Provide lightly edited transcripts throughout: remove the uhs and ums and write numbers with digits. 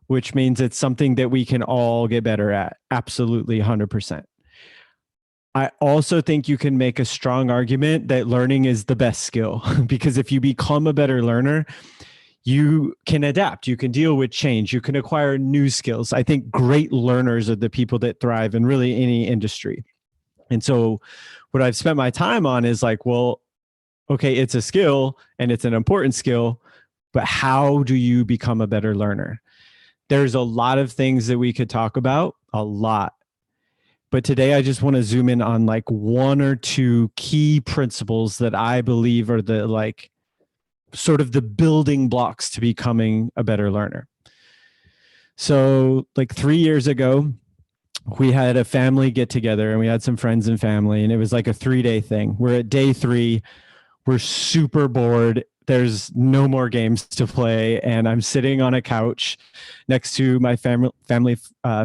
which means it's something that we can all get better at. Absolutely, 100%. I also think you can make a strong argument that learning is the best skill because if you become a better learner, you can adapt, you can deal with change, you can acquire new skills. I think great learners are the people that thrive in really any industry. And so what I've spent my time on is like, well, okay, it's a skill and it's an important skill, but how do you become a better learner? There's a lot of things that we could talk about, a lot. But today I just want to zoom in on like one or two key principles that I believe are the like sort of the building blocks to becoming a better learner. So like 3 years ago, we had a family get together and we had some friends and family, and it was like a 3-day thing. We're at day 3. We're super bored. There's no more games to play. And I'm sitting on a couch next to my family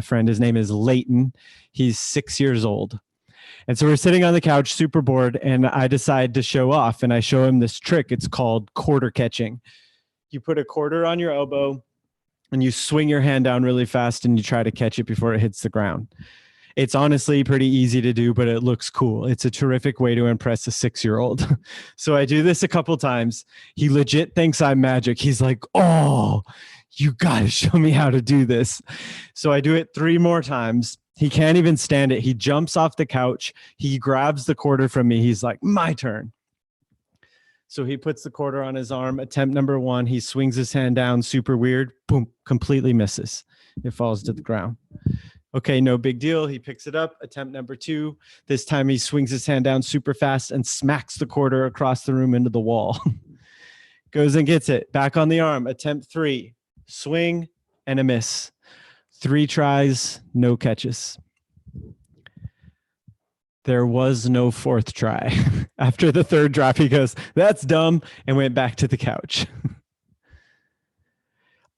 friend. His name is Leighton. He's 6 years old. And so we're sitting on the couch, super bored, and I decide to show off. And I show him this trick. It's called quarter catching. You put a quarter on your elbow and you swing your hand down really fast and you try to catch it before it hits the ground. It's honestly pretty easy to do, but it looks cool. It's a terrific way to impress a 6-year-old. So I do this a couple times. He legit thinks I'm magic. He's like, oh, you got to show me how to do this. So I do it 3 more times. He can't even stand it. He jumps off the couch. He grabs the quarter from me. He's like, my turn. So he puts the quarter on his arm. Attempt number 1. He swings his hand down, super weird. Boom, completely misses. It falls to the ground. Okay, no big deal. He picks it up. Attempt number 2. This time he swings his hand down super fast and smacks the quarter across the room into the wall. Goes and gets it. Back on the arm. Attempt 3. Swing and a miss. 3 tries, no catches. There was no 4th try. After the 3rd drop, he goes, that's dumb, and went back to the couch.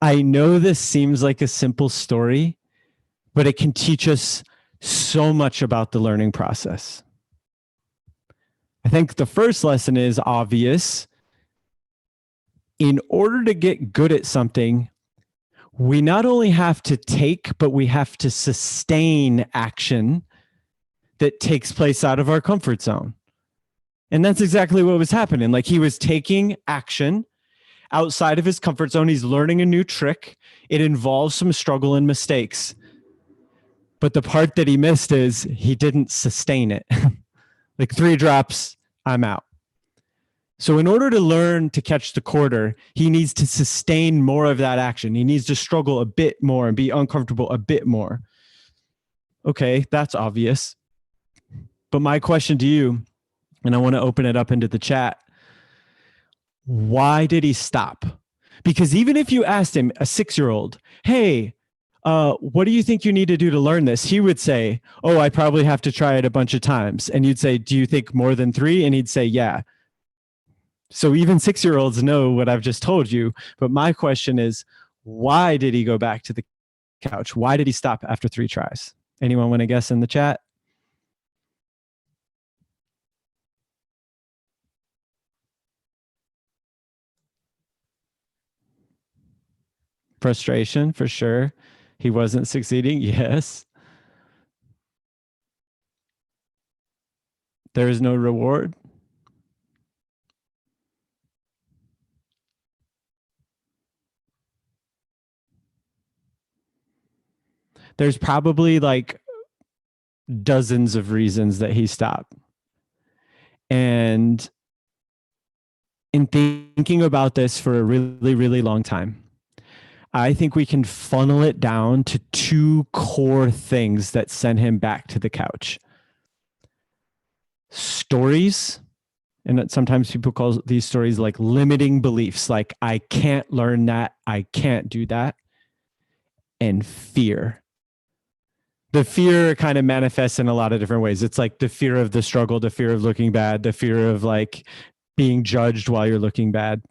I know this seems like a simple story, but it can teach us so much about the learning process. I think the first lesson is obvious. In order to get good at something, we not only have to take, but we have to sustain action that takes place out of our comfort zone. And that's exactly what was happening. Like he was taking action outside of his comfort zone. He's learning a new trick. It involves some struggle and mistakes. But the part that he missed is he didn't sustain it. Like 3 drops, I'm out. So in order to learn to catch the quarter, he needs to sustain more of that action. He needs to struggle a bit more and be uncomfortable a bit more. Okay, that's obvious. But my question to you, and I want to open it up into the chat, why did he stop? Because even if you asked him, a 6-year-old, hey, what do you think you need to do to learn this? He would say, oh, I probably have to try it a bunch of times. And you'd say, do you think more than 3? And he'd say, yeah. So even 6-year-olds know what I've just told you. But my question is, why did he go back to the couch? Why did he stop after 3 tries? Anyone want to guess in the chat? Frustration, for sure. He wasn't succeeding. Yes. There is no reward. There's probably like dozens of reasons that he stopped. And in thinking about this for a really, really long time, I think we can funnel it down to 2 core things that sent him back to the couch. Stories, and sometimes people call these stories like limiting beliefs, like I can't learn that, I can't do that, and fear. The fear kind of manifests in a lot of different ways. It's like the fear of the struggle, the fear of looking bad, the fear of like being judged while you're looking bad.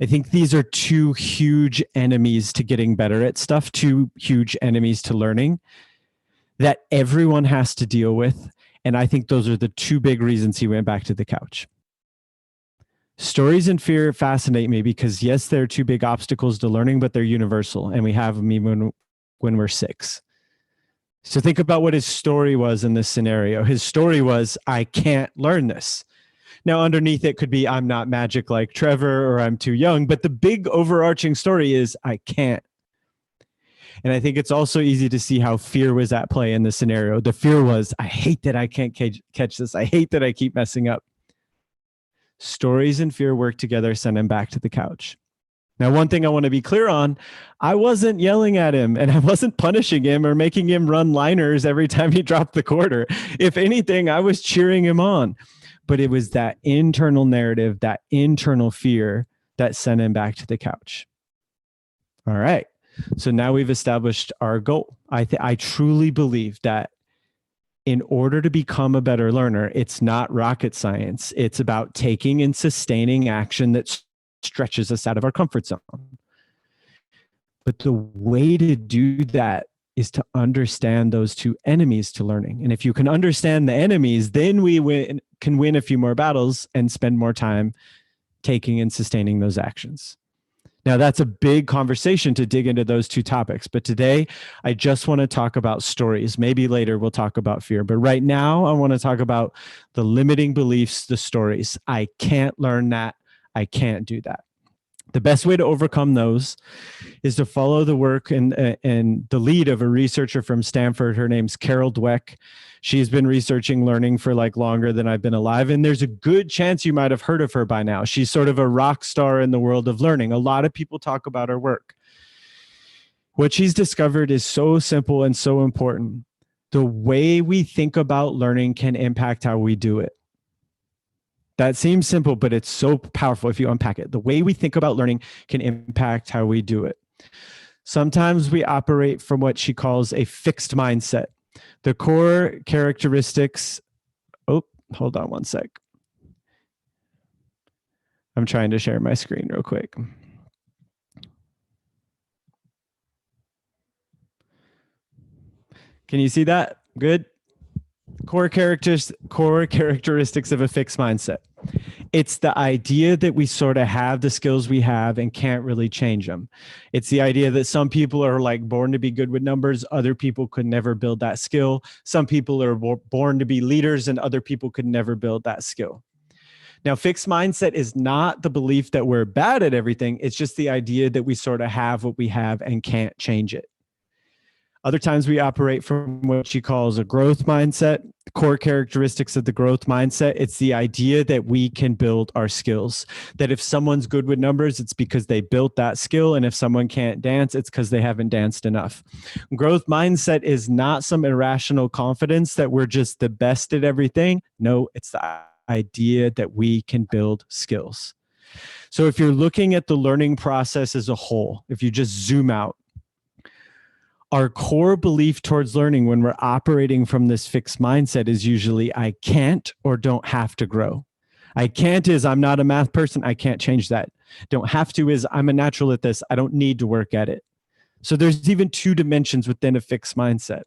I think these are 2 huge enemies to getting better at stuff, 2 huge enemies to learning that everyone has to deal with. And I think those are the 2 big reasons he went back to the couch. Stories and fear fascinate me because, yes, they're two big obstacles to learning, but they're universal, and we have them even when we're 6. So think about what his story was in this scenario. His story was, I can't learn this. Now, underneath it could be, I'm not magic like Trevor, or I'm too young, but the big overarching story is, I can't. And I think it's also easy to see how fear was at play in this scenario. The fear was, I hate that I can't catch this. I hate that I keep messing up. Stories and fear work together, send him back to the couch. Now, one thing I want to be clear on, I wasn't yelling at him, and I wasn't punishing him or making him run liners every time he dropped the quarter. If anything, I was cheering him on. But it was that internal narrative, that internal fear that sent him back to the couch. All right. So now we've established our goal. I truly believe that in order to become a better learner, it's not rocket science. It's about taking and sustaining action that stretches us out of our comfort zone. But the way to do that is to understand those two enemies to learning. And if you can understand the enemies, then we can win a few more battles and spend more time taking and sustaining those actions. Now, that's a big conversation to dig into those two topics. But today, I just want to talk about stories. Maybe later we'll talk about fear. But right now, I want to talk about the limiting beliefs, the stories. I can't learn that. I can't do that. The best way to overcome those is to follow the work and the lead of a researcher from Stanford. Her name's Carol Dweck. She's been researching learning for like longer than I've been alive. And there's a good chance you might have heard of her by now. She's sort of a rock star in the world of learning. A lot of people talk about her work. What she's discovered is so simple and so important. The way we think about learning can impact how we do it. That seems simple, but it's so powerful if you unpack it. The way we think about learning can impact how we do it. Sometimes we operate from what she calls a fixed mindset. The core characteristics, hold on one sec. I'm trying to share my screen real quick. Can you see that? Good. Core characteristics of a fixed mindset. It's the idea that we sort of have the skills we have and can't really change them. It's the idea that some people are like born to be good with numbers. Other people could never build that skill. Some people are born to be leaders and other people could never build that skill. Now, fixed mindset is not the belief that we're bad at everything. It's just the idea that we sort of have what we have and can't change it. Other times we operate from what she calls a growth mindset. Core characteristics of the growth mindset, it's the idea that we can build our skills. That if someone's good with numbers, it's because they built that skill. And if someone can't dance, it's because they haven't danced enough. Growth mindset is not some irrational confidence that we're just the best at everything. No, it's the idea that we can build skills. So if you're looking at the learning process as a whole, if you just zoom out, our core belief towards learning when we're operating from this fixed mindset is usually I can't or don't have to grow. I can't is I'm not a math person. I can't change that. Don't have to is I'm a natural at this. I don't need to work at it. So there's even two dimensions within a fixed mindset.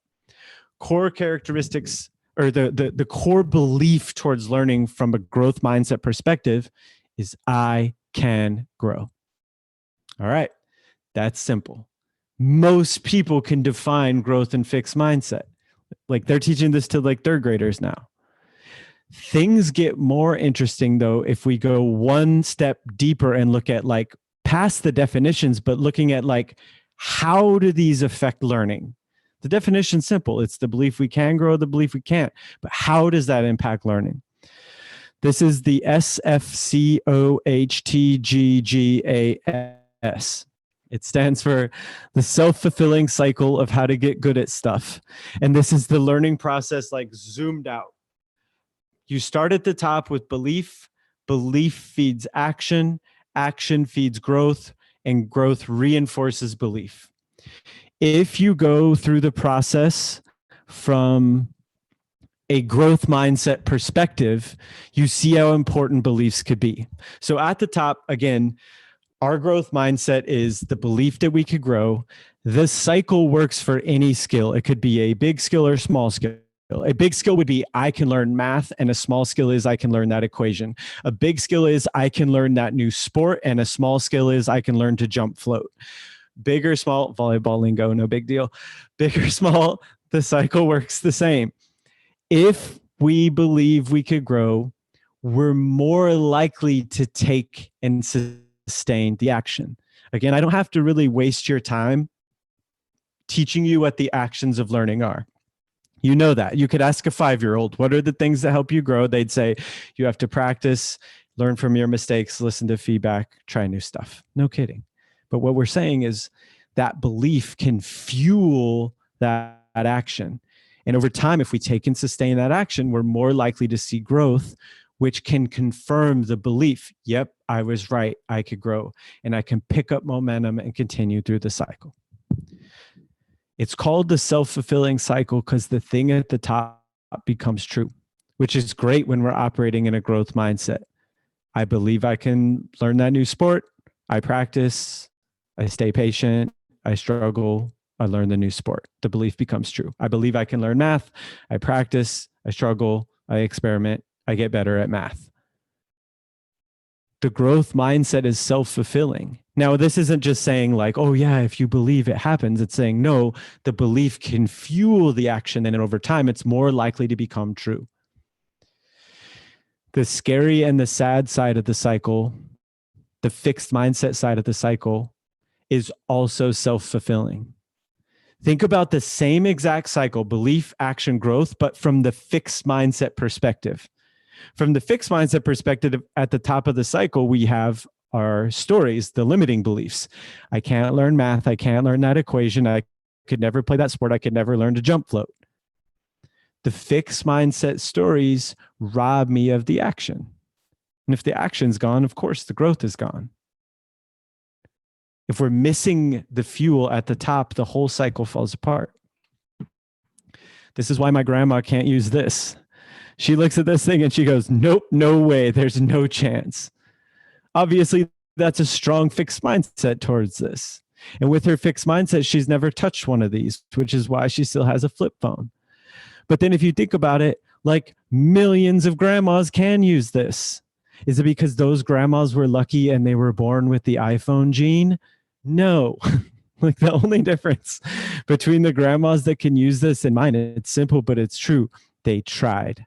Core characteristics or the core belief towards learning from a growth mindset perspective is I can grow. All right. That's simple. Most people can define growth and fixed mindset. Like they're teaching this to like third graders now. Things get more interesting though if we go one step deeper and look at like past the definitions, but looking at like how do these affect learning? The definition's simple. It's the belief we can grow, the belief we can't. But how does that impact learning? This is the SFCOHTGGAS. It stands for the self-fulfilling cycle of how to get good at stuff. And this is the learning process like zoomed out. You start at the top with belief. Belief feeds action. Action feeds growth. And growth reinforces belief. If you go through the process from a growth mindset perspective, you see how important beliefs could be. So at the top, again, our growth mindset is the belief that we could grow. This cycle works for any skill. It could be a big skill or small skill. A big skill would be I can learn math, and a small skill is I can learn that equation. A big skill is I can learn that new sport, and a small skill is I can learn to jump float. Big or small, volleyball lingo, no big deal. Big or small, the cycle works the same. If we believe we could grow, we're more likely to take and sustain the action. Again, I don't have to really waste your time teaching you what the actions of learning are. You know that. You could ask a 5-year-old, what are the things that help you grow? They'd say, you have to practice, learn from your mistakes, listen to feedback, try new stuff. No kidding. But what we're saying is that belief can fuel that action. And over time, if we take and sustain that action, we're more likely to see growth, which can confirm the belief, yep, I was right, I could grow, and I can pick up momentum and continue through the cycle. It's called the self-fulfilling cycle because the thing at the top becomes true, which is great when we're operating in a growth mindset. I believe I can learn that new sport. I practice. I stay patient. I struggle. I learn the new sport. The belief becomes true. I believe I can learn math. I practice. I struggle. I experiment. I get better at math. The growth mindset is self-fulfilling. Now, this isn't just saying like, oh yeah, if you believe it happens. It's saying, no, the belief can fuel the action, and then over time, it's more likely to become true. The scary and the sad side of the cycle, the fixed mindset side of the cycle, is also self-fulfilling. Think about the same exact cycle, belief, action, growth, but from the fixed mindset perspective. From the fixed mindset perspective, at the top of the cycle, we have our stories, the limiting beliefs. I can't learn math. I can't learn that equation. I could never play that sport. I could never learn to jump float. The fixed mindset stories rob me of the action. And if the action's gone, of course, the growth is gone. If we're missing the fuel at the top, the whole cycle falls apart. This is why my grandma can't use this. She looks at this thing and she goes, nope, no way. There's no chance. Obviously, that's a strong fixed mindset towards this. And with her fixed mindset, she's never touched one of these, which is why she still has a flip phone. But then if you think about it, like millions of grandmas can use this. Is it because those grandmas were lucky and they were born with the iPhone gene? No. Like the only difference between the grandmas that can use this and mine, it's simple, but it's true. They tried.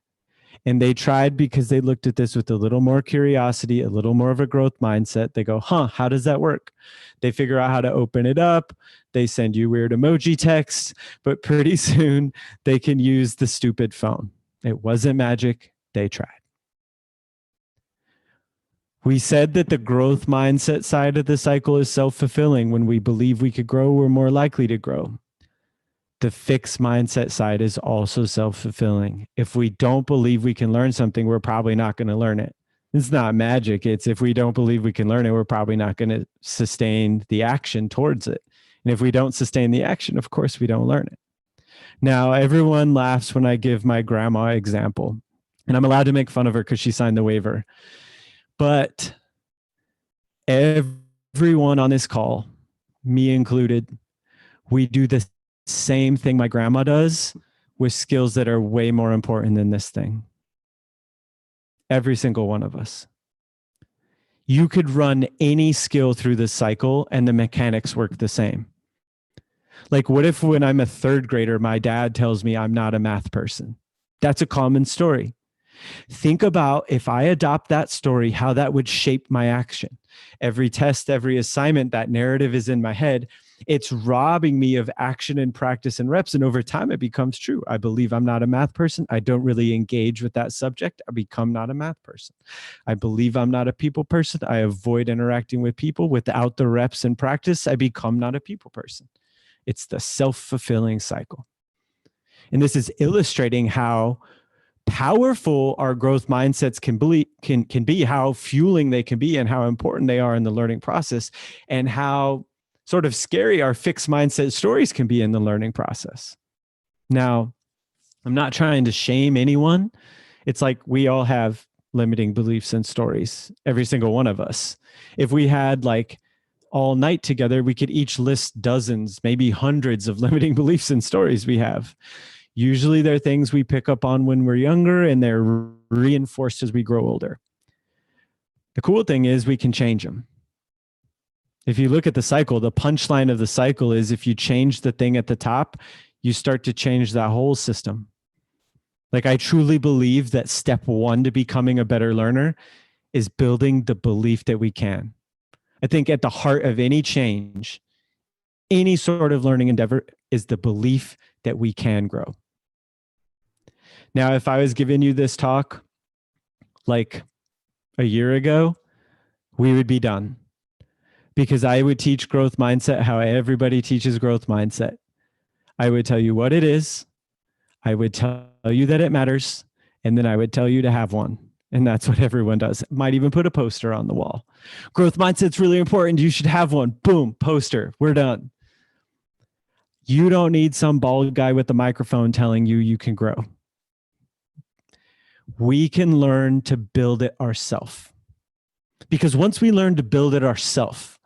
And they tried because they looked at this with a little more curiosity, a little more of a growth mindset. They go, how does that work? They figure out how to open it up. They send you weird emoji texts, but pretty soon they can use the stupid phone. It wasn't magic. They tried. We said that the growth mindset side of the cycle is self-fulfilling. When we believe we could grow, we're more likely to grow. The fixed mindset side is also self-fulfilling. If we don't believe we can learn something, we're probably not going to learn it. It's not magic. It's if we don't believe we can learn it, we're probably not going to sustain the action towards it. And if we don't sustain the action, of course, we don't learn it. Now, everyone laughs when I give my grandma example, and I'm allowed to make fun of her because she signed the waiver. But everyone on this call, me included, we do the same thing my grandma does with skills that are way more important than this thing. Every single one of us. You could run any skill through this cycle and the mechanics work the same. Like what if when I'm a third grader, my dad tells me I'm not a math person? That's a common story. Think about if I adopt that story, how that would shape my action. Every test, every assignment, that narrative is in my head. It's robbing me of action and practice and reps. And over time, it becomes true. I believe I'm not a math person. I don't really engage with that subject. I become not a math person. I believe I'm not a people person. I avoid interacting with people. Without the reps and practice, I become not a people person. It's the self-fulfilling cycle. And this is illustrating how powerful our growth mindsets can be, how fueling they can be, and how important they are in the learning process, and how sort of scary our fixed mindset stories can be in the learning process. Now, I'm not trying to shame anyone. It's like we all have limiting beliefs and stories, every single one of us. If we had like all night together, we could each list dozens, maybe hundreds of limiting beliefs and stories we have. Usually they're things we pick up on when we're younger and they're reinforced as we grow older. The cool thing is we can change them. If you look at the cycle, the punchline of the cycle is if you change the thing at the top, you start to change that whole system. Like I truly believe that step one to becoming a better learner is building the belief that we can. I think at the heart of any change, any sort of learning endeavor is the belief that we can grow. Now, if I was giving you this talk like a year ago, we would be done because I would teach growth mindset how everybody teaches growth mindset. I would tell you what it is. I would tell you that it matters. And then I would tell you to have one. And that's what everyone does. Might even put a poster on the wall. Growth mindset's really important. You should have one. Boom, poster. We're done. You don't need some bald guy with a microphone telling you you can grow. We can learn to build it ourselves. Because once we learn to build it ourselves,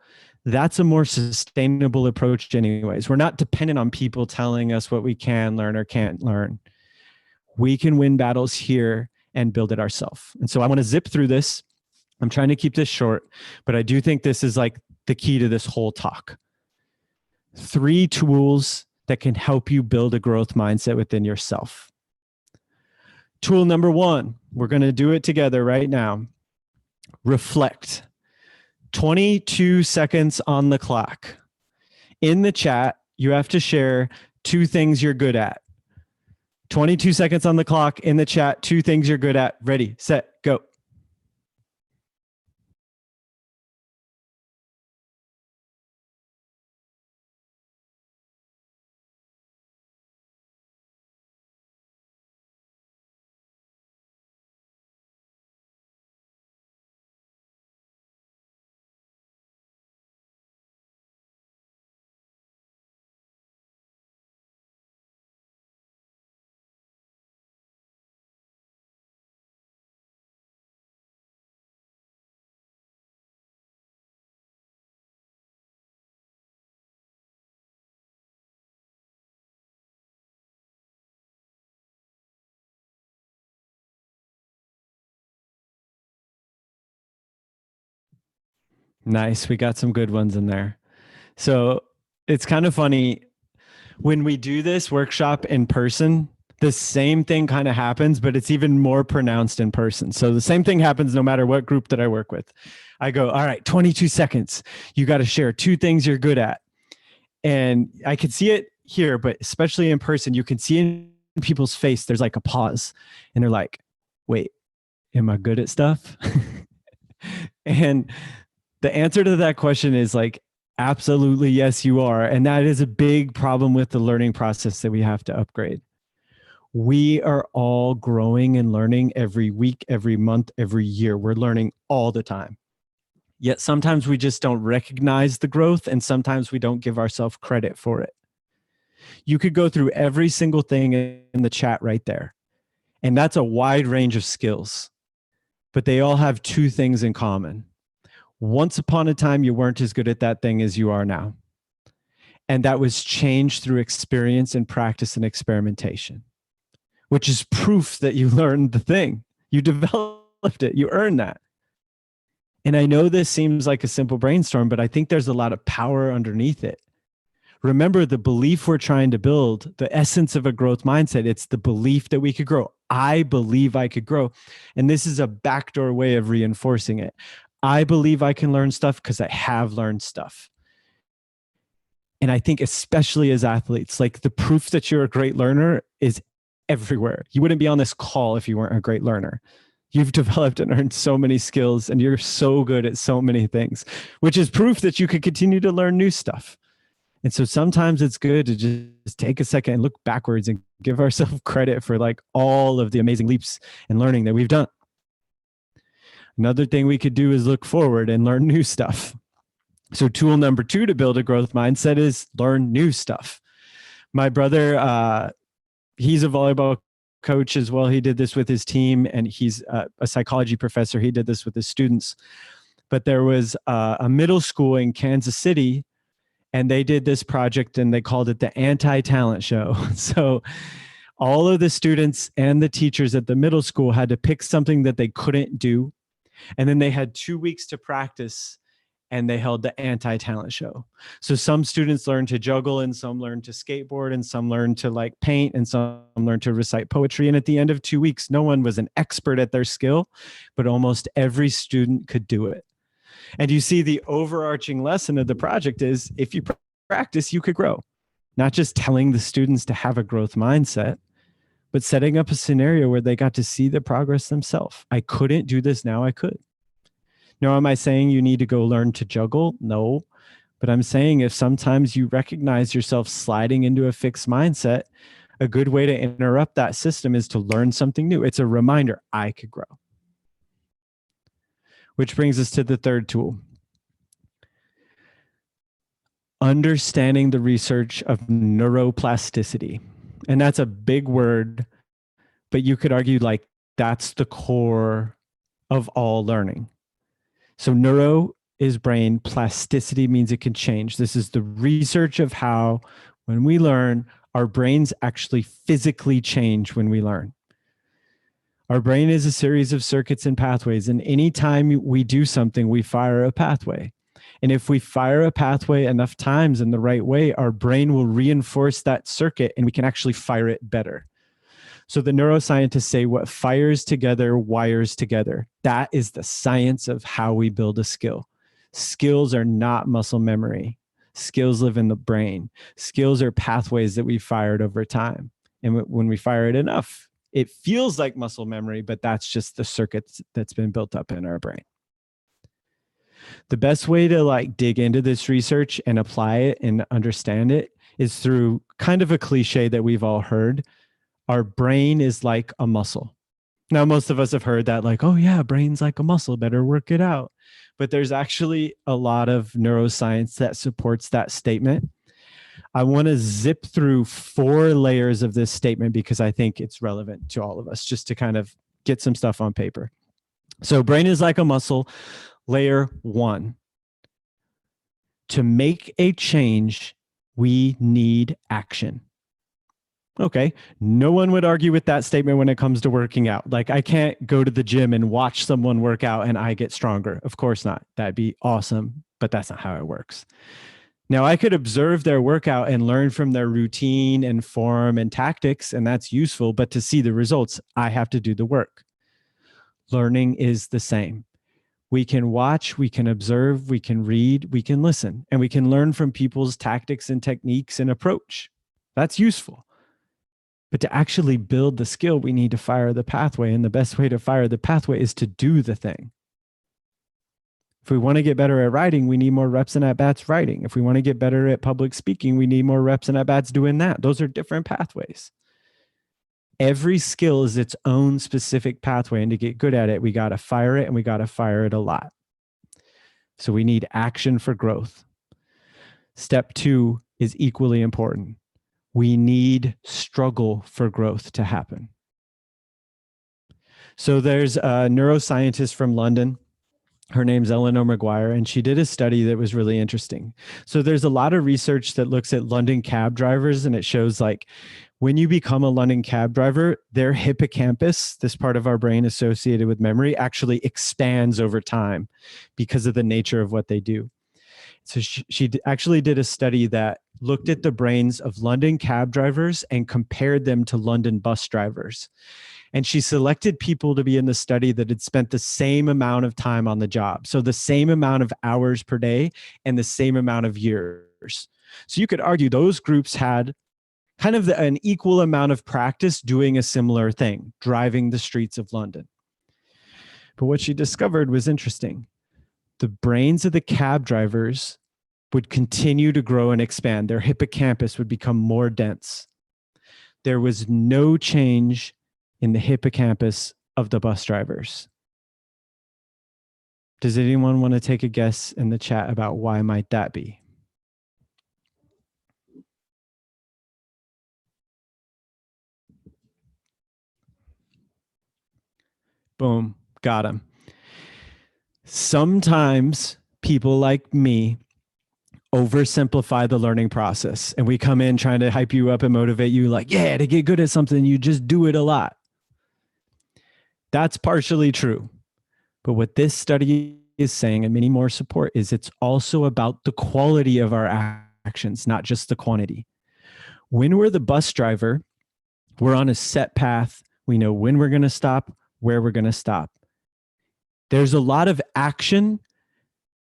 that's a more sustainable approach anyways. We're not dependent on people telling us what we can learn or can't learn. We can win battles here and build it ourselves. And so I want to zip through this. I'm trying to keep this short, but I do think this is like the key to this whole talk. 3 tools that can help you build a growth mindset within yourself. Tool number 1, we're going to do it together right now. Reflect. 22 seconds on the clock. In the chat, you have to share 2 things you're good at. 22 seconds on the clock. In the chat, 2 things you're good at. Ready, set, go. Nice. We got some good ones in there. So it's kind of funny when we do this workshop in person, the same thing kind of happens, but it's even more pronounced in person. So the same thing happens no matter what group that I work with. I go, all right, 22 seconds. You got to share 2 things you're good at. And I can see it here, but especially in person, you can see in people's face, there's like a pause and they're like, wait, am I good at stuff? And the answer to that question is like, absolutely, yes, you are. And that is a big problem with the learning process that we have to upgrade. We are all growing and learning every week, every month, every year. We're learning all the time. Yet sometimes we just don't recognize the growth and sometimes we don't give ourselves credit for it. You could go through every single thing in the chat right there. And that's a wide range of skills. But they all have 2 things in common. Once upon a time, you weren't as good at that thing as you are now. And that was changed through experience and practice and experimentation, which is proof that you learned the thing. You developed it. You earned that. And I know this seems like a simple brainstorm, but I think there's a lot of power underneath it. Remember the belief we're trying to build, the essence of a growth mindset. It's the belief that we could grow. I believe I could grow. And this is a backdoor way of reinforcing it. I believe I can learn stuff because I have learned stuff. And I think especially as athletes, like the proof that you're a great learner is everywhere. You wouldn't be on this call if you weren't a great learner. You've developed and earned so many skills and you're so good at so many things, which is proof that you could continue to learn new stuff. And so sometimes it's good to just take a second and look backwards and give ourselves credit for like all of the amazing leaps and learning that we've done. Another thing we could do is look forward and learn new stuff. So tool number 2 to build a growth mindset is learn new stuff. My brother, he's a volleyball coach as well. He did this with his team and he's a psychology professor. He did this with his students. But there was a middle school in Kansas City and they did this project and they called it the Anti-Talent Show. So All of the students and the teachers at the middle school had to pick something that they couldn't do. And then they had 2 weeks to practice, and they held the anti-talent show. So some students learned to juggle, and some learned to skateboard, and some learned to like paint, and some learned to recite poetry. And at the end of 2 weeks, no one was an expert at their skill, but almost every student could do it. And you see, the overarching lesson of the project is if you practice, you could grow. Not just telling the students to have a growth mindset, but setting up a scenario where they got to see the progress themselves. I couldn't do this, now I could. Now, am I saying you need to go learn to juggle? No. But I'm saying if sometimes you recognize yourself sliding into a fixed mindset, a good way to interrupt that system is to learn something new. It's a reminder, I could grow. Which brings us to the third tool. Understanding the research of neuroplasticity. And that's a big word, but you could argue like that's the core of all learning. So neuro is brain, plasticity means it can change. This is the research of how, when we learn, our brains actually physically change when we learn. Our brain is a series of circuits and pathways, and anytime we do something, we fire a pathway. And if we fire a pathway enough times in the right way, our brain will reinforce that circuit and we can actually fire it better. So the neuroscientists say what fires together wires together. That is the science of how we build a skill. Skills are not muscle memory. Skills live in the brain. Skills are pathways that we fired over time. And when we fire it enough, it feels like muscle memory, but that's just the circuit that's been built up in our brain. The best way to like dig into this research and apply it and understand it is through kind of a cliche that we've all heard. Our brain is like a muscle. Now, most of us have heard that like, oh yeah, brain's like a muscle, better work it out. But there's actually a lot of neuroscience that supports that statement. I want to zip through 4 layers of this statement because I think it's relevant to all of us, just to kind of get some stuff on paper. So brain is like a muscle. Layer 1. To make a change, we need action. Okay, no one would argue with that statement when it comes to working out. Like, I can't go to the gym and watch someone work out and I get stronger. Of course not. That'd be awesome, but that's not how it works. Now, I could observe their workout and learn from their routine and form and tactics, and that's useful. But to see the results, I have to do the work. Learning is the same. We can watch, we can observe, we can read, we can listen, and we can learn from people's tactics and techniques and approach. That's useful. But to actually build the skill, we need to fire the pathway. And the best way to fire the pathway is to do the thing. If we want to get better at writing, we need more reps and at-bats writing. If we want to get better at public speaking, we need more reps and at-bats doing that. Those are different pathways. Every skill is its own specific pathway. And to get good at it, we got to fire it, and we got to fire it a lot. So we need action for growth. Step 2 is equally important. We need struggle for growth to happen. So there's a neuroscientist from London. Her name's Eleanor Maguire, and she did a study that was really interesting. So there's a lot of research that looks at London cab drivers, and it shows like when you become a London cab driver, their hippocampus, this part of our brain associated with memory, actually expands over time because of the nature of what they do. So she actually did a study that looked at the brains of London cab drivers and compared them to London bus drivers. And she selected people to be in the study that had spent the same amount of time on the job. So the same amount of hours per day and the same amount of years. So you could argue those groups had kind of an equal amount of practice doing a similar thing, driving the streets of London. But what she discovered was interesting. The brains of the cab drivers would continue to grow and expand. Their hippocampus would become more dense. There was no change in the hippocampus of the bus drivers. Does anyone want to take a guess in the chat about why might that be? Boom, got him. Sometimes people like me oversimplify the learning process. And we come in trying to hype you up and motivate you like, yeah, to get good at something, you just do it a lot. That's partially true. But what this study is saying, and many more support, is it's also about the quality of our actions, not just the quantity. When we're the bus driver, we're on a set path. We know when we're going to stop, where we're going to stop. There's a lot of action,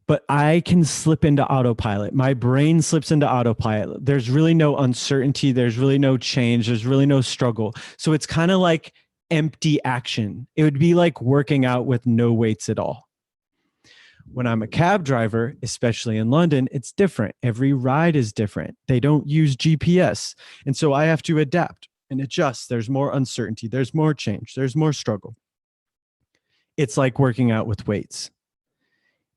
but I can slip into autopilot. My brain slips into autopilot. There's really no uncertainty. There's really no change. There's really no struggle. So it's kind of like empty action. It would be like working out with no weights at all. When I'm a cab driver, especially in London, it's different. Every ride is different. They don't use GPS. And so I have to adapt and adjust. There's more uncertainty. There's more change. There's more struggle. It's like working out with weights.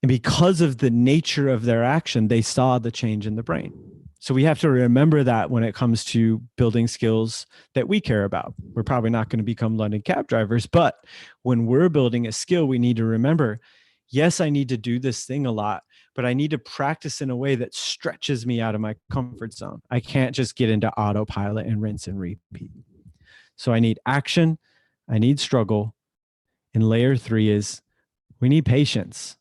And because of the nature of their action, they saw the change in the brain. So we have to remember that when it comes to building skills that we care about. We're probably not going to become London cab drivers, but when we're building a skill, we need to remember, yes, I need to do this thing a lot, but I need to practice in a way that stretches me out of my comfort zone. I can't just get into autopilot and rinse and repeat. So I need action, I need struggle, and layer 3 is we need patience.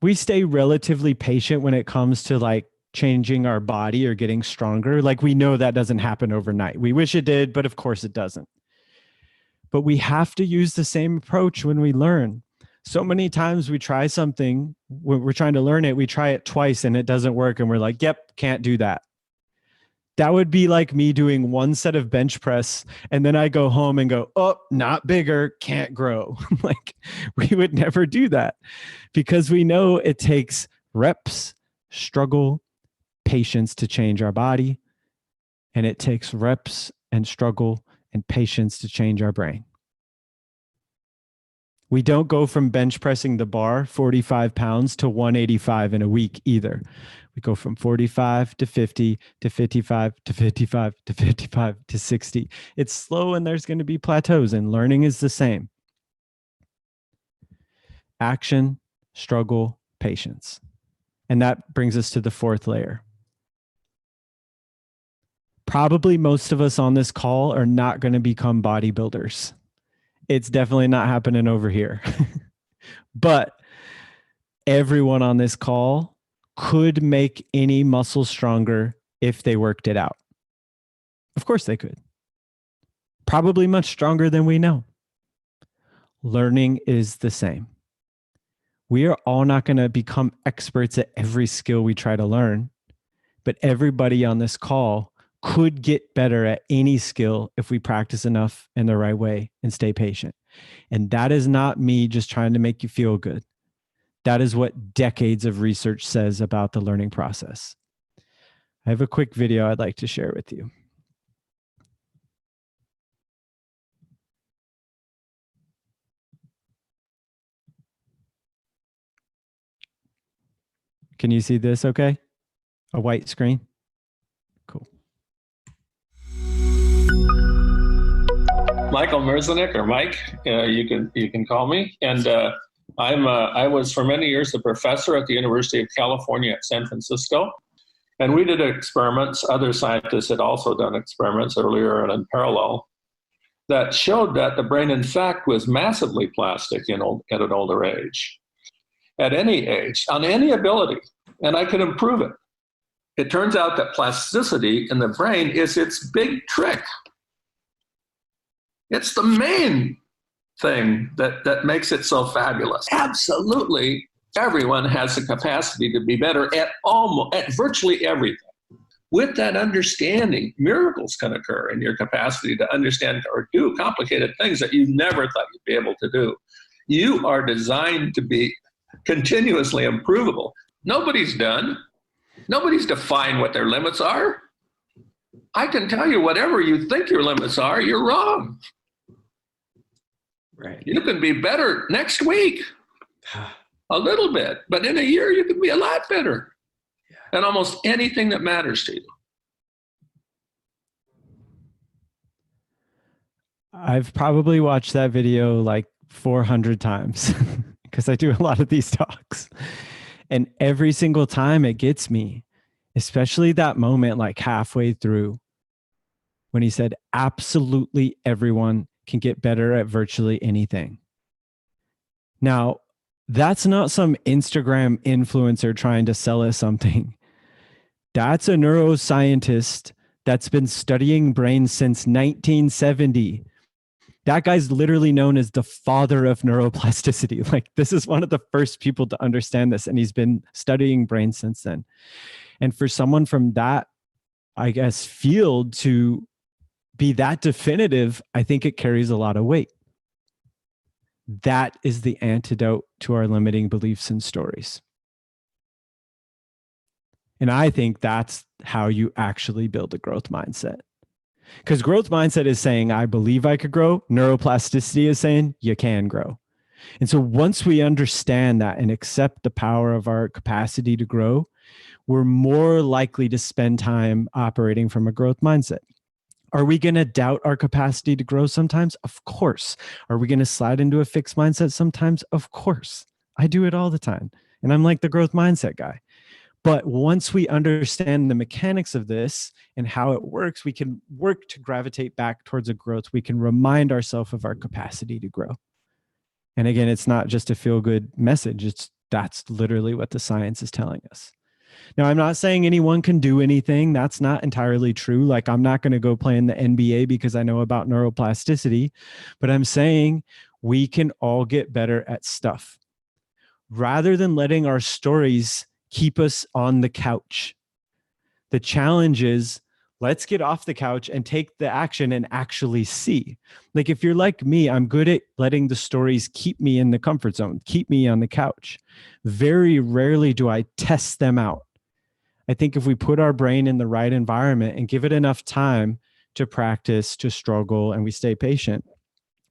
We stay relatively patient when it comes to like changing our body or getting stronger. Like we know that doesn't happen overnight. We wish it did, but of course it doesn't. But we have to use the same approach when we learn. So many times we try something, when we're trying to learn it, we try it twice and it doesn't work. And we're like, yep, can't do that. That would be like me doing one set of bench press and then I go home and go, oh, not bigger, can't grow. Like we would never do that because we know it takes reps, struggle, patience to change our body. And it takes reps and struggle and patience to change our brain. We don't go from bench pressing the bar 45 pounds to 185 in a week either. We go from 45 to 50 to 55 to 55 to 55 to 60. It's slow and there's going to be plateaus, and learning is the same. Action, struggle, patience. And that brings us to the 4th layer. Probably most of us on this call are not going to become bodybuilders. It's definitely not happening over here. But everyone on this call could make any muscle stronger if they worked it out. Of course they could. Probably much stronger than we know. Learning is the same. We are all not going to become experts at every skill we try to learn, but everybody on this call could get better at any skill if we practice enough in the right way and stay patient. And that is not me just trying to make you feel good. That is what decades of research says about the learning process. I have a quick video I'd like to share with you. Can you see this okay? A white screen? Cool. Michael Merzlinek, or Mike, you can call me, and I was for many years a professor at the University of California at San Francisco, and we did experiments. Other scientists had also done experiments earlier and in parallel that showed that the brain, in fact, was massively plastic at an older age, at any age, on any ability, and I could improve it. It turns out that plasticity in the brain is its big trick. It's the main thing that makes it so fabulous. Absolutely, everyone has the capacity to be better at virtually everything. With that understanding, miracles can occur in your capacity to understand or do complicated things that you never thought you'd be able to do. You are designed to be continuously improvable. Nobody's defined what their limits are. I can tell you whatever you think your limits are, you're wrong. Right. You can be better next week, a little bit, but in a year you can be a lot better at almost anything that matters to you. I've probably watched that video like 400 times because I do a lot of these talks. And every single time it gets me, especially that moment like halfway through when he said, absolutely everyone can get better at virtually anything. Now, that's not some Instagram influencer trying to sell us something. That's a neuroscientist that's been studying brains since 1970. That guy's literally known as the father of neuroplasticity. Like, this is one of the first people to understand this, and he's been studying brains since then. And for someone from that, I guess, field to be that definitive, I think it carries a lot of weight. That is the antidote to our limiting beliefs and stories. And I think that's how you actually build a growth mindset. Because growth mindset is saying, I believe I could grow. Neuroplasticity is saying you can grow. And so once we understand that and accept the power of our capacity to grow, we're more likely to spend time operating from a growth mindset. Are we going to doubt our capacity to grow sometimes? Of course. Are we going to slide into a fixed mindset sometimes? Of course. I do it all the time. And I'm like the growth mindset guy. But once we understand the mechanics of this and how it works, we can work to gravitate back towards a growth. We can remind ourselves of our capacity to grow. And again, it's not just a feel-good message. That's literally what the science is telling us. Now, I'm not saying anyone can do anything. That's not entirely true. Like, I'm not going to go play in the NBA because I know about neuroplasticity, but I'm saying we can all get better at stuff. Rather than letting our stories keep us on the couch, the challenge is, let's get off the couch and take the action and actually see. Like, if you're like me, I'm good at letting the stories keep me in the comfort zone, keep me on the couch. Very rarely do I test them out. I think if we put our brain in the right environment and give it enough time to practice, to struggle, and we stay patient,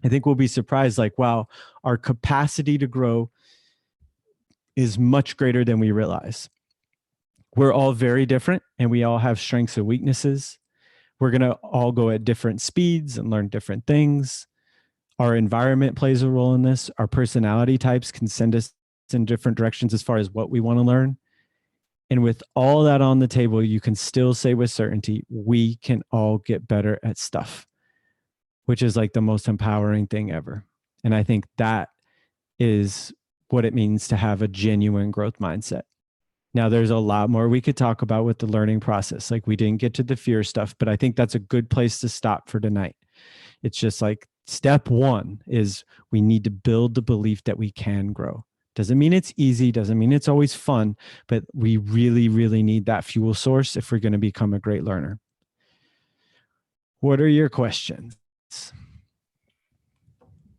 I think we'll be surprised, like, wow, our capacity to grow is much greater than we realize. We're all very different, and we all have strengths and weaknesses. We're going to all go at different speeds and learn different things. Our environment plays a role in this. Our personality types can send us in different directions as far as what we want to learn. And with all that on the table, you can still say with certainty, we can all get better at stuff, which is like the most empowering thing ever. And I think that is what it means to have a genuine growth mindset. Now, there's a lot more we could talk about with the learning process. Like, we didn't get to the fear stuff, but I think that's a good place to stop for tonight. It's just like step one is we need to build the belief that we can grow. Doesn't mean it's easy, doesn't mean it's always fun, but we really, really need that fuel source if we're going to become a great learner. What are your questions?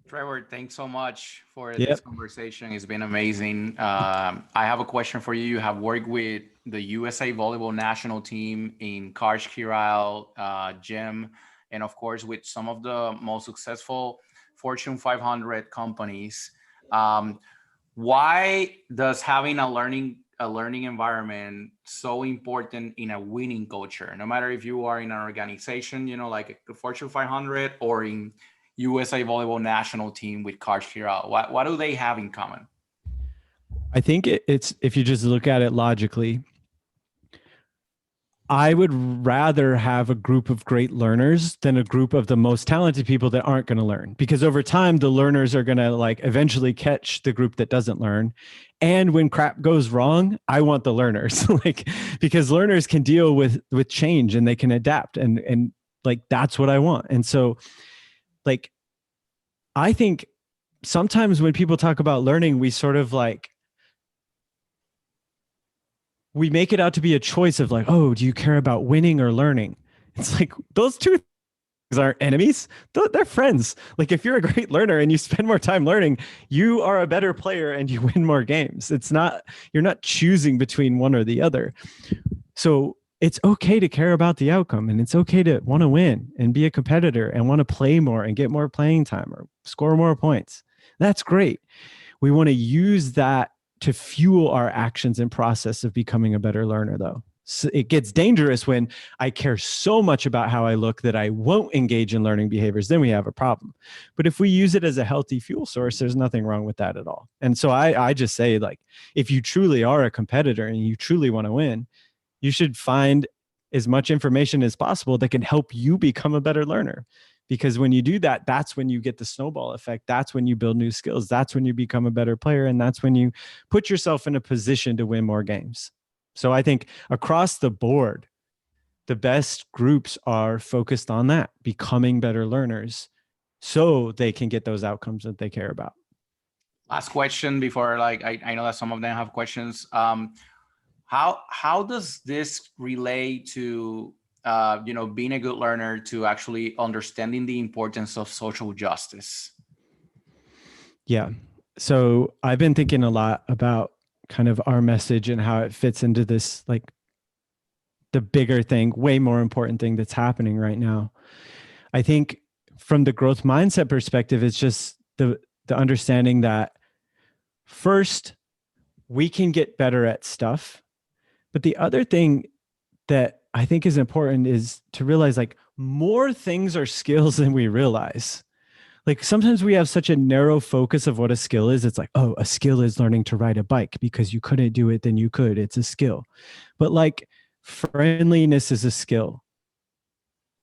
Trevor, thanks so much for this conversation. It's been amazing. I have a question for you. You have worked with the USA Volleyball National Team in Karsh Kiral, gym, and of course with some of the most successful Fortune 500 companies. Why does having a learning environment so important in a winning culture? No matter if you are in an organization, like the Fortune 500 or in USA Volleyball National Team with Karsh Kiral, what do they have in common? I think it's, if you just look at it logically, I would rather have a group of great learners than a group of the most talented people that aren't going to learn, because over time, the learners are going to like eventually catch the group that doesn't learn. And when crap goes wrong, I want the learners, like, because learners can deal with change and they can adapt, and like, that's what I want. And so, like, I think sometimes when people talk about learning, we sort of like, we make it out to be a choice of like, oh, do you care about winning or learning? It's like, those two things aren't enemies. They're friends. Like, if you're a great learner and you spend more time learning, you are a better player and you win more games. It's not, you're not choosing between one or the other. So it's okay to care about the outcome, and it's okay to want to win and be a competitor and want to play more and get more playing time or score more points. That's great. We want to use that to fuel our actions and process of becoming a better learner, though. So it gets dangerous when I care so much about how I look that I won't engage in learning behaviors. Then we have a problem. But if we use it as a healthy fuel source, there's nothing wrong with that at all. And so I just say, like, if you truly are a competitor and you truly want to win, you should find as much information as possible that can help you become a better learner. Because when you do that, that's when you get the snowball effect. That's when you build new skills. That's when you become a better player. And that's when you put yourself in a position to win more games. So I think across the board, the best groups are focused on that, becoming better learners so they can get those outcomes that they care about. Last question before, like, I know that some of them have questions. How does this relate to being a good learner, to actually understanding the importance of social justice? Yeah. So I've been thinking a lot about kind of our message and how it fits into this, like, the bigger thing, way more important thing that's happening right now. I think from the growth mindset perspective, it's just the understanding that first, we can get better at stuff. But the other thing that I think is important is to realize, like, more things are skills than we realize. Like, sometimes we have such a narrow focus of what a skill is. It's like, oh, a skill is learning to ride a bike because you couldn't do it, then you could. It's a skill. But like, friendliness is a skill.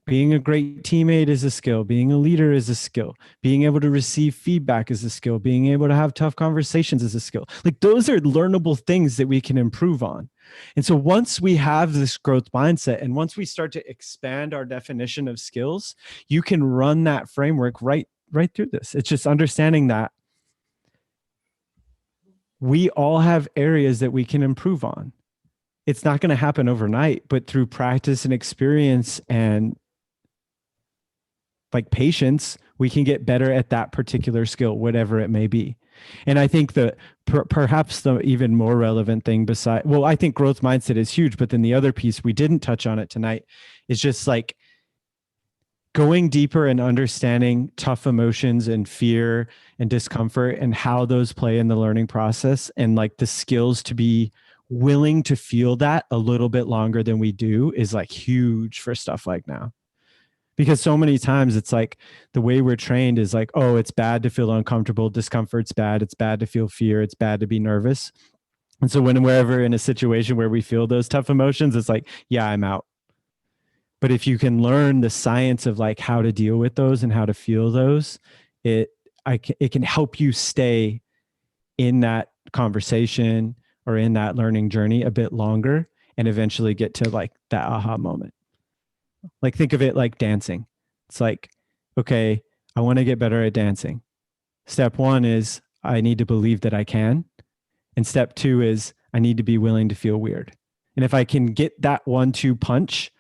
Being a great teammate is a skill. Being a leader is a skill. Being able to receive feedback is a skill. Being able to have tough conversations is a skill. Like, those are learnable things that we can improve on. And so once we have this growth mindset, and once we start to expand our definition of skills, you can run that framework right through this. It's just understanding that we all have areas that we can improve on. It's not going to happen overnight, but through practice and experience and, like, patience, we can get better at that particular skill, whatever it may be. And I think that perhaps the even more relevant thing I think growth mindset is huge, but then the other piece, we didn't touch on it tonight, is just like going deeper and understanding tough emotions and fear and discomfort and how those play in the learning process, and like the skills to be willing to feel that a little bit longer than we do is like huge for stuff like now. Because so many times it's like the way we're trained is like, oh, it's bad to feel uncomfortable. Discomfort's bad. It's bad to feel fear. It's bad to be nervous. And so when we're ever in a situation where we feel those tough emotions, it's like, yeah, I'm out. But if you can learn the science of like how to deal with those and how to feel those, it can help you stay in that conversation or in that learning journey a bit longer and eventually get to like that aha moment. Like, think of it like dancing. It's like, okay, I want to get better at dancing. Step one is I need to believe that I can. And step two is I need to be willing to feel weird. And if I can get that 1-2 punch,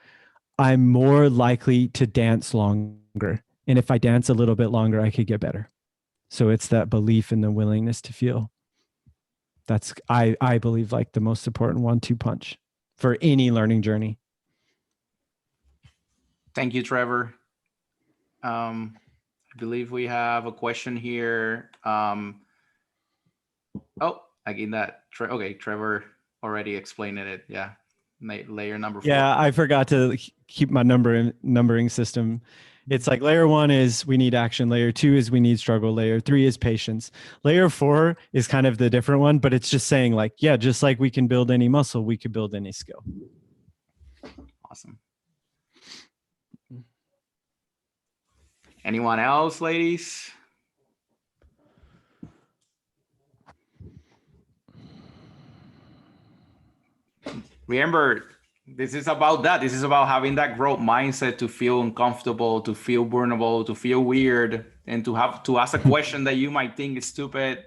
I'm more likely to dance longer. And if I dance a little bit longer, I could get better. So it's that belief and the willingness to feel. That's, I believe, like the most important 1-2 punch for any learning journey. Thank you, Trevor. I believe we have a question here. Oh, again, Trevor already explained it. Yeah, layer number 4. Yeah, I forgot to keep my numbering system. It's like layer 1 is we need action. Layer 2 is we need struggle. Layer 3 is patience. Layer 4 is kind of the different one, but it's just saying like, yeah, just like we can build any muscle, we could build any skill. Awesome. Anyone else, ladies? Remember, this is about that. This is about having that growth mindset to feel uncomfortable, to feel vulnerable, to feel weird, and to have to ask a question that you might think is stupid.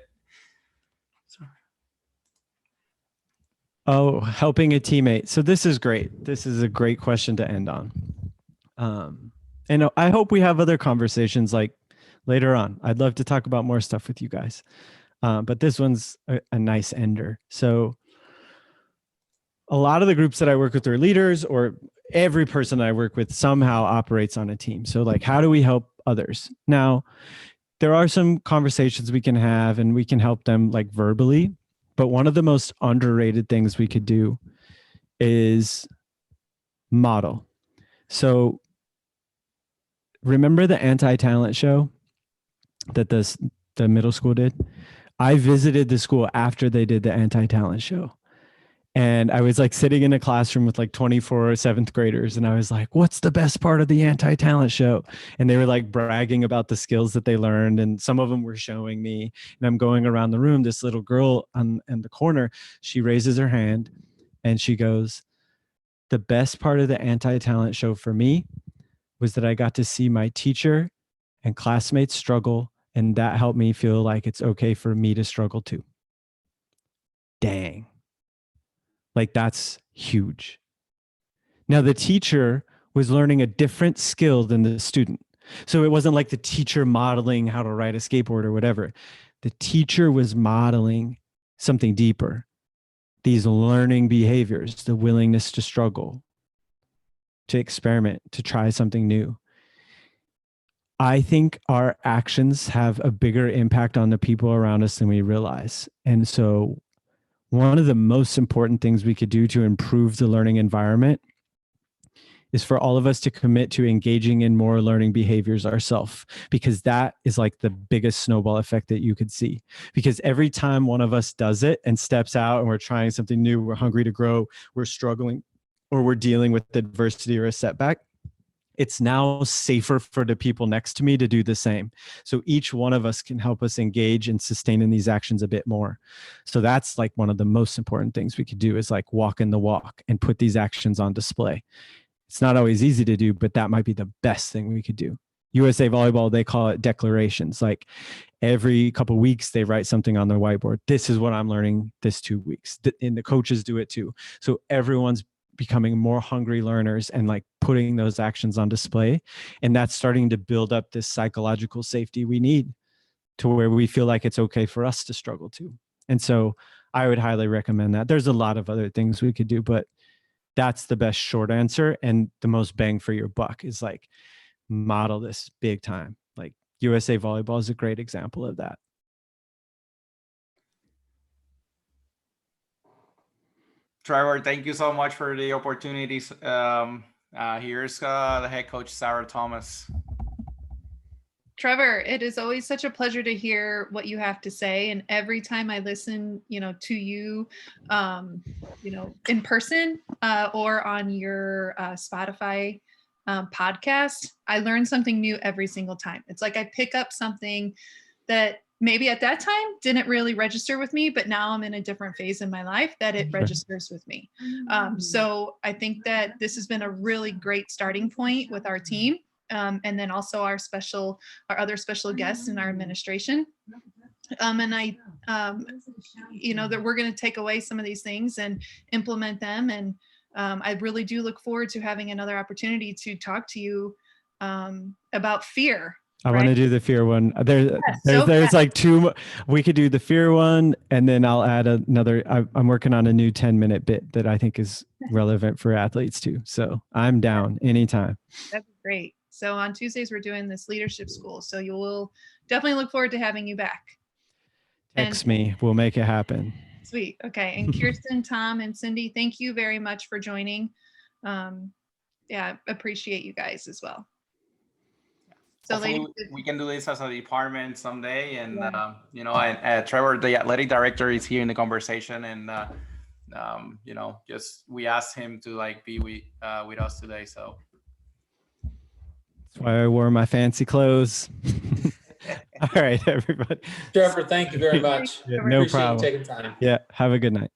Oh, helping a teammate. So this is great. This is a great question to end on. And I hope we have other conversations like later on. I'd love to talk about more stuff with you guys. But this one's a nice ender. So a lot of the groups that I work with are leaders, or every person I work with somehow operates on a team. So like, how do we help others? Now, there are some conversations we can have and we can help them like verbally, but one of the most underrated things we could do is model. So remember the anti-talent show that the middle school did? I visited the school after they did the anti-talent show. And I was like sitting in a classroom with like 24 seventh graders. And I was like, what's the best part of the anti-talent show? And they were like bragging about the skills that they learned. And some of them were showing me. And I'm going around the room. This little girl in the corner, she raises her hand and she goes, the best part of the anti-talent show for me was that I got to see my teacher and classmates struggle. And that helped me feel like it's okay for me to struggle too. Dang. Like that's huge. Now the teacher was learning a different skill than the student. So it wasn't like the teacher modeling how to ride a skateboard or whatever. The teacher was modeling something deeper. These learning behaviors, the willingness to struggle, to experiment, to try something new. I think our actions have a bigger impact on the people around us than we realize. And so one of the most important things we could do to improve the learning environment is for all of us to commit to engaging in more learning behaviors ourselves, because that is like the biggest snowball effect that you could see. Because every time one of us does it and steps out and we're trying something new, we're hungry to grow, we're struggling, or we're dealing with adversity or a setback, it's now safer for the people next to me to do the same. So each one of us can help us engage and sustain in these actions a bit more. So that's like one of the most important things we could do is like walk in the walk and put these actions on display. It's not always easy to do, but that might be the best thing we could do. USA Volleyball, they call it declarations. Like every couple of weeks, they write something on their whiteboard. This is what I'm learning this 2 weeks. And the coaches do it too. So everyone's becoming more hungry learners and like putting those actions on display. And that's starting to build up this psychological safety we need to where we feel like it's okay for us to struggle too. And so I would highly recommend that. There's a lot of other things we could do, but that's the best short answer and the most bang for your buck is like model this big time. Like USA Volleyball is a great example of that. Trevor, thank you so much for the opportunities. Here's the head coach, Sarah Thomas. Trevor, it is always such a pleasure to hear what you have to say. And every time I listen, to you, in person or on your Spotify podcast, I learn something new every single time. It's like I pick up something that maybe at that time didn't really register with me, but now I'm in a different phase in my life that it registers with me. So I think that this has been a really great starting point with our team. And then also our other special guests in our administration. And I, that we're going to take away some of these things and implement them. And I really do look forward to having another opportunity to talk to you about fear. I want to do the fear one. There's like two. We could do the fear one, and then I'll add another. I'm working on a new 10-minute bit that I think is relevant for athletes too. So I'm down anytime. That'd be great. So on Tuesdays, we're doing this leadership school. So you will definitely look forward to having you back. Text me. We'll make it happen. Sweet. Okay. And Kirsten, Tom, and Cindy, thank you very much for joining. Appreciate you guys as well. So ladies, we can do this as a department someday. And, Trevor, the athletic director, is here in the conversation. And, we asked him to be with us today. So that's why I wore my fancy clothes. All right, everybody. Trevor, thank you very much. No problem. Taking time. Yeah. Have a good night.